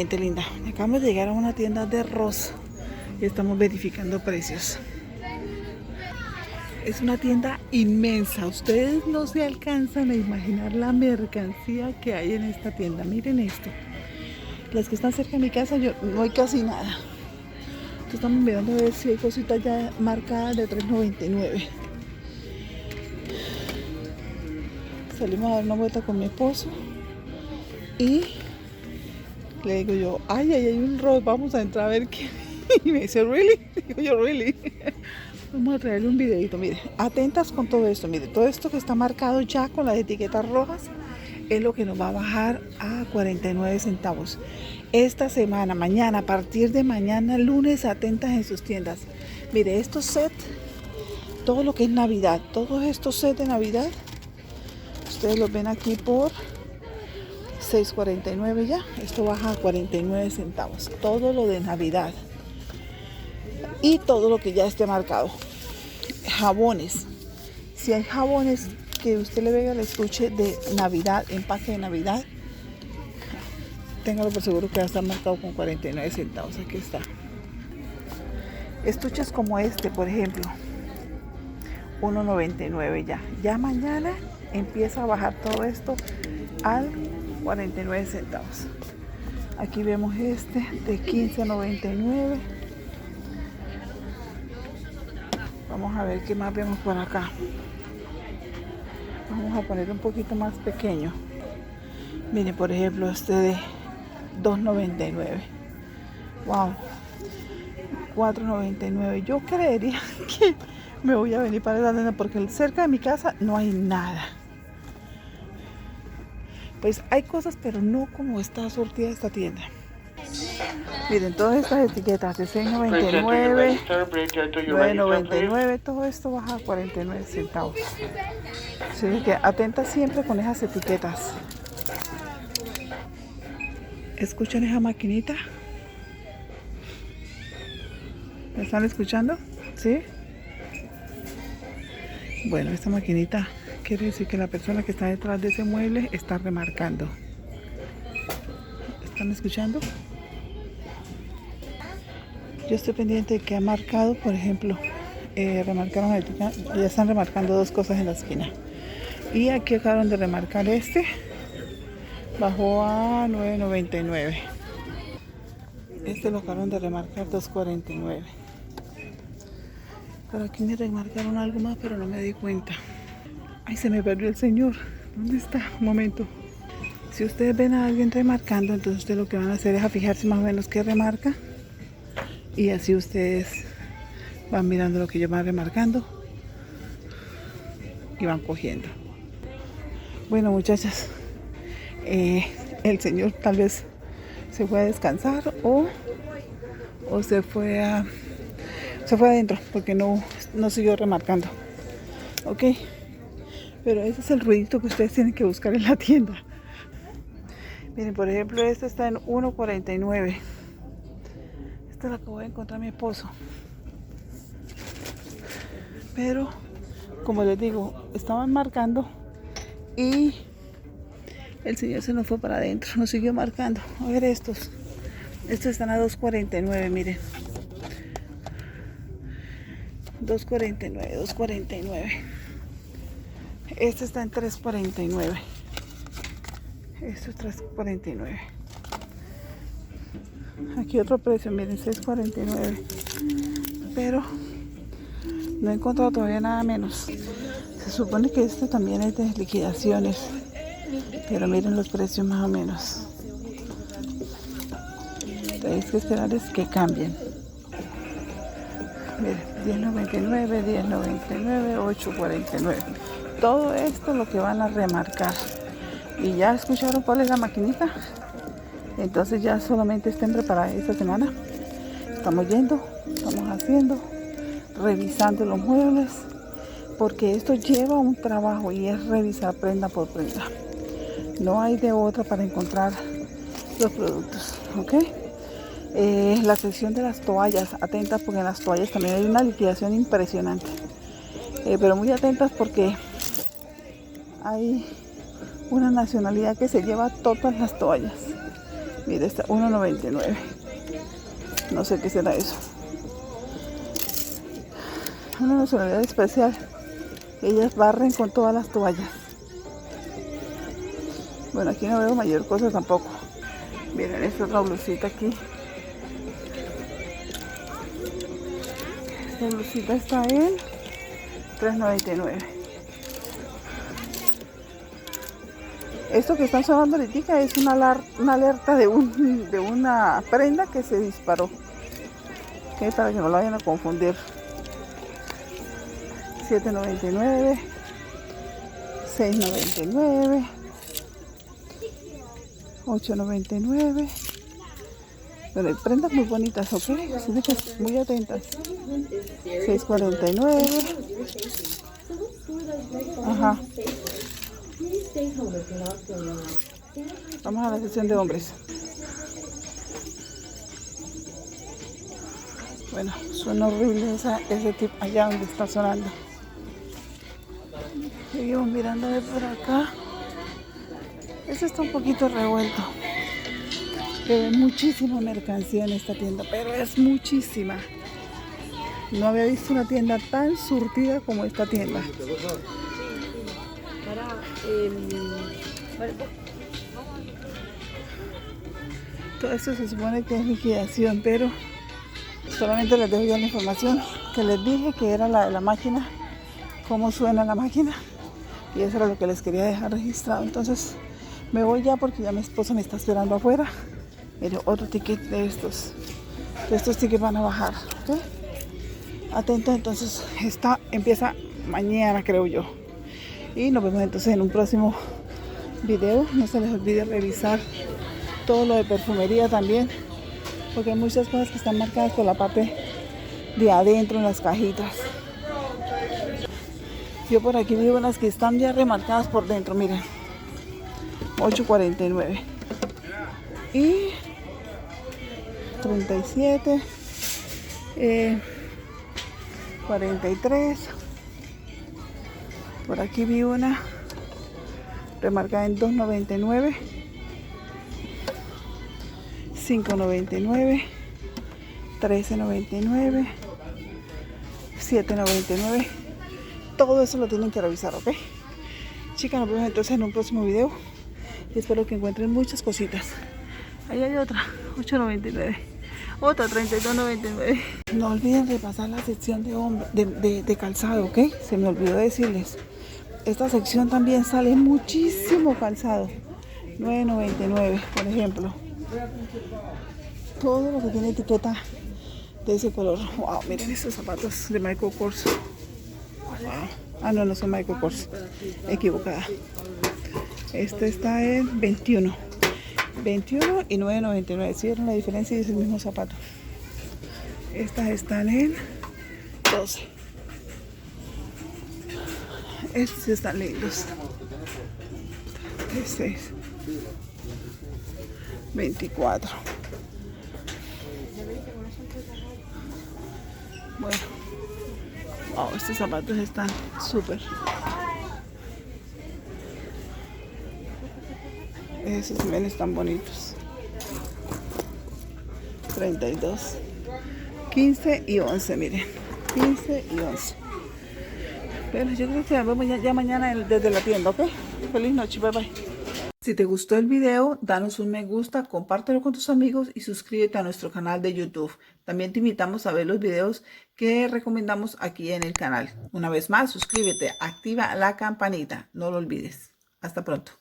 gente linda, acabamos de llegar a una tienda de Ross y estamos verificando precios. Es una tienda inmensa, ustedes no se alcanzan a imaginar la mercancía que hay en esta tienda. Miren esto, las que están cerca de mi casa no hay casi nada. Entonces estamos mirando a ver si hay cositas ya marcadas de $3.99. Salimos a dar una vuelta con mi esposo y le digo yo, ay, hay un Ross, vamos a entrar a ver qué. Y me dice, ¿really? Digo yo, ¿really? Vamos a traerle un videito, mire, atentas con todo esto, mire, todo esto que está marcado ya con las etiquetas rojas es lo que nos va a bajar a 49 centavos. Esta semana, mañana, a partir de mañana, lunes, atentas en sus tiendas. Mire, estos sets, todo lo que es Navidad, todos estos sets de Navidad, ustedes los ven aquí por $6.49 ya, esto baja a 49 centavos, todo lo de Navidad. Y todo lo que ya esté marcado. Jabones. Si hay jabones que usted le vea el estuche de Navidad, empaque de Navidad, téngalo por seguro que va a estar marcado con 49 centavos. Aquí está. Estuches como este, por ejemplo, $1.99 ya. Ya mañana empieza a bajar todo esto al 49 centavos. Aquí vemos este de $15.99. Vamos a ver qué más vemos por acá. Vamos a poner un poquito más pequeño. Miren, por ejemplo, este de $2.99. Wow. $4.99. Yo creería que me voy a venir para la tienda porque cerca de mi casa no hay nada. Pues hay cosas, pero no como está surtida esta tienda. Miren, todas estas etiquetas de $6.99, $9.99, todo esto baja a 49 centavos. Así que atenta siempre con esas etiquetas. ¿Escuchan esa maquinita? ¿Me están escuchando? ¿Sí? Bueno, esta maquinita quiere decir que la persona que está detrás de ese mueble está remarcando. ¿Están escuchando? Yo estoy pendiente de que ha marcado, por ejemplo, remarcaron la etiqueta, ya están remarcando dos cosas en la esquina. Y aquí acabaron de remarcar este, bajó a $9.99. Este lo acabaron de remarcar $2.49. Por aquí me remarcaron algo más, pero no me di cuenta. Ay, se me perdió el señor. ¿Dónde está? Un momento. Si ustedes ven a alguien remarcando, entonces ustedes lo que van a hacer es a fijarse más o menos qué remarca. Y así ustedes van mirando lo que ellos van remarcando y van cogiendo. Bueno, muchachas, el señor tal vez se fue a descansar o se fue adentro porque no siguió remarcando. Ok, pero ese es el ruidito que ustedes tienen que buscar en la tienda. Miren, por ejemplo, este está en $1.49. Esta la acabo de encontrar mi esposo. Pero, como les digo, estaban marcando y el señor se nos fue para adentro, nos siguió marcando. A ver estos. Estos están a $2.49, miren. $2.49. Este está en $3.49. Esto es $3.49. Aquí otro precio, miren, $6.49. Pero no he encontrado todavía nada menos. Se supone que esto también es de liquidaciones. Pero miren los precios más o menos. Tenéis que esperarles que cambien. Miren, $10.99, $10.99, $8.49. Todo esto es lo que van a remarcar. Y ya escucharon cuál es la maquinita. Entonces ya solamente estén preparadas esta semana. Estamos yendo, estamos haciendo, revisando los muebles, porque esto lleva un trabajo y es revisar prenda por prenda. No hay de otra para encontrar los productos, ¿ok? La sección de las toallas, atentas porque en las toallas también hay una liquidación impresionante. Pero muy atentas porque hay una nacionalidad que se lleva todas las toallas. Mira, está 1.99. No sé qué será eso. Una nacionalidad especial. Ellas barren con todas las toallas. Bueno, aquí no veo mayor cosa tampoco. Miren, esta otra blusita aquí. Esta blusita está en $3.99. Esto que están sonando ahorita es una alerta de una prenda que se disparó. ¿Okay? Para que no lo vayan a confundir. $7.99, $6.99, $8.99. Pero hay prendas muy bonitas, ¿ok? Así que muy atentas. $6.49. Ajá. Vamos a la sección de hombres. Bueno, suena horrible ese tipo allá donde está sonando. Seguimos mirando de por acá. Este está un poquito revuelto. Pero hay muchísima mercancía en esta tienda, pero es muchísima. No había visto una tienda tan surtida como esta tienda. Todo esto se supone que es liquidación, pero solamente les dejo ya la información que les dije que era la de la máquina, cómo suena la máquina, y eso era lo que les quería dejar registrado. Entonces me voy ya porque ya mi esposo me está esperando afuera. Mire, otro ticket de estos tickets van a bajar, ¿ok? Atentos, entonces empieza mañana, creo yo, y nos vemos entonces en un próximo video. No se les olvide revisar todo lo de perfumería también, porque hay muchas cosas que están marcadas por la parte de adentro en las cajitas. Yo por aquí vi unas que están ya remarcadas por dentro, miren, $8.49 y 37, 43. Por aquí vi una remarcada en $2.99, $5.99, $13.99, $7.99. Todo eso lo tienen que revisar, ¿ok? Chicas, nos vemos entonces en un próximo video y espero que encuentren muchas cositas. Ahí hay otra, $8.99, otra $32.99. No olviden repasar la sección de calzado, ¿ok? Se me olvidó decirles. Esta sección también sale muchísimo calzado. $9.99, por ejemplo. Todo lo que tiene etiqueta de ese color. Wow, miren estos zapatos de Michael Kors. Wow. Ah, no, no son Michael Kors. Equivocada. Este está en 21 y $9.99. ¿Sí vieron la diferencia? Y es el mismo zapato. Estas están en 12. Estos están lindos. Este es 24. Bueno, wow, estos zapatos están súper. Esos también están bonitos. 32, 15 y 11, miren. 15 y 11. Pero yo creo que nos vemos ya mañana desde la tienda, ¿ok? Feliz noche, bye bye. Si te gustó el video, danos un me gusta, compártelo con tus amigos y suscríbete a nuestro canal de YouTube. También te invitamos a ver los videos que recomendamos aquí en el canal. Una vez más, suscríbete, activa la campanita, no lo olvides. Hasta pronto.